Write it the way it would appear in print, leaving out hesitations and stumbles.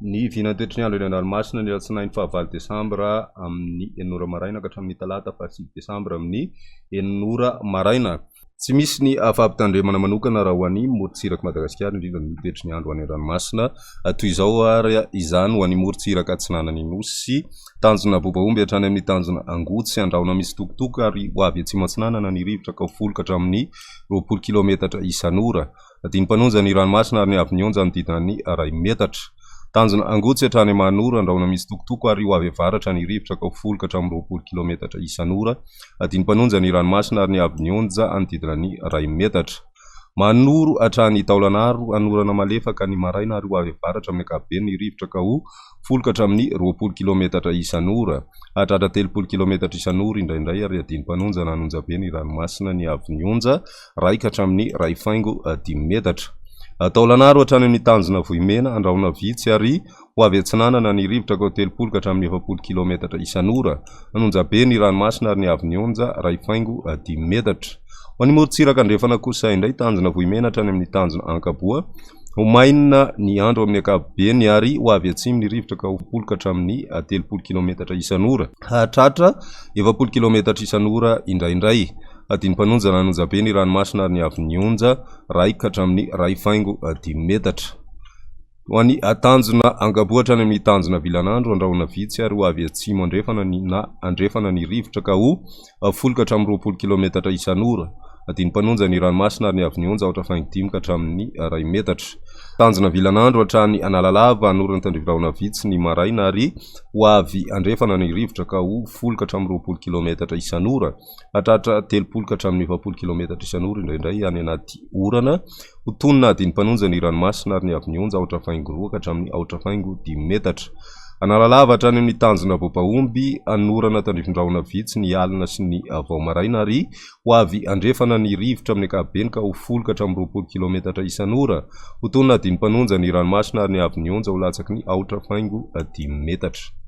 Ny vinatoetry ny andro eny an-dranomasina ny alatsinainy fahavalo desambra amin'ny eninora maraina ka hatramin'ny talata fahasivy desambra amin'ny eninora maraina. Tsy misy ny fahampitandremana manokana raha ho an'ny morontsiraka Madagasikara indrindra ny toetry ny andro any an-dranomasina toy izao ary izany ho an'ny morontsiraka Atsinanana Nosy sy tanjona Bobaomby hatrany amin'ny tanjona Angotsy andrahona misy tokotoko ary ho avy atsimo Atsinanana ny rivotra ka ho folo ka hatramin'ny 20 kilometatra isan'ora. Dimy mpanonja ny ranomasina ary ny avy mionja nodidina ny 2 metatra. Tanjona Angotsy hatrany Manora andrahona misy tokotoko ary ho avy avaratra ny rivotra ka ho folo ka hatramin'ny 20 kilometatra isan'ora. Dimy mpanonja ny ranomasina ary ny avy mionja anodidina ny 2 metatra. Manoro hatrany Taolanaro anorana malefaka ny maraina ary ho avy avaratra amin'ny ankapobeny ny rivotra ka ho folo ka hatramin'ny 20 kilometatra isan'ora. Hatratra 30 kilometatra isan'ora indraindray ary adiny mpanonja nanonja be ny ranomasina ny avy mionja 1 ka hatramin'ny 2.5 metatra. Taolanaro hatrany amin'ny tanjona Vohimena andrahona vitsy ary ho avy Atsinanana ny rivotra ka ho 30 ka hatramin'ny 70 kilometatra isan'ora. Nanonja be ny ranomasina ary ny avy mionja 2.5 metatra. Ho an'ny morontsiraka andrefana kosa indray tanjona Vohimena hatrany amin'ny tanjona Ankaboa ho mainina ny andro amin'ny ankapobeny ary ho avy atsimo ny rivotra ka ho 10 ka hatramin'ny 30 kilometatra isan'ora. Hatratra 20 kilometatra isan'ora indraindray. Dimy mpanonja nanonja be ny ranomasina ary ny avy mionja 1 ka hatramin'ny 2.5 metatra. Ho an'ny tanjona Ankaboa hatrany amin'ny tanjona Vilanandro andrahona vitsy ary ho avy atsimo andrefana ny rivotra ka ho 10 ka hatramin'ny 20 kilometatra isan'ora. Dimy mpanonja ny ranomasina ary ny avy mionja 4.5 ka hatramin'ny 2 metatra. Tanjona Vilanandro hatrany Analalava anorana tandrivirahona vitsy ny maraina ary ho avy andrefana ny rivotra ka ho 10 ka hatramin'ny 20 kilometatra isan'ora. Hatratra 30 ka hatramin'ny 20 kilometatra isan'ora indraindray any anaty orana. Ho tonona dimy mpanonja ny ranomasina ary ny avy mionja 4.2 ka hatramin'ny 4.5 metatra. Analalava hatrany amin'ny tanjona Bobaomby anorana tandrivindrahona vitsy ny alina sy ny Vaomaraina ary ho avy andrefana ny rivotra amin'ny ankapobeny ka ho 10 ka hatramin'ny 20 kilometatra isan'ora. Ho tonona dimy mpanonja ny ranomasina ary ny avy mionja ho latsaky ny 4.5 metatra.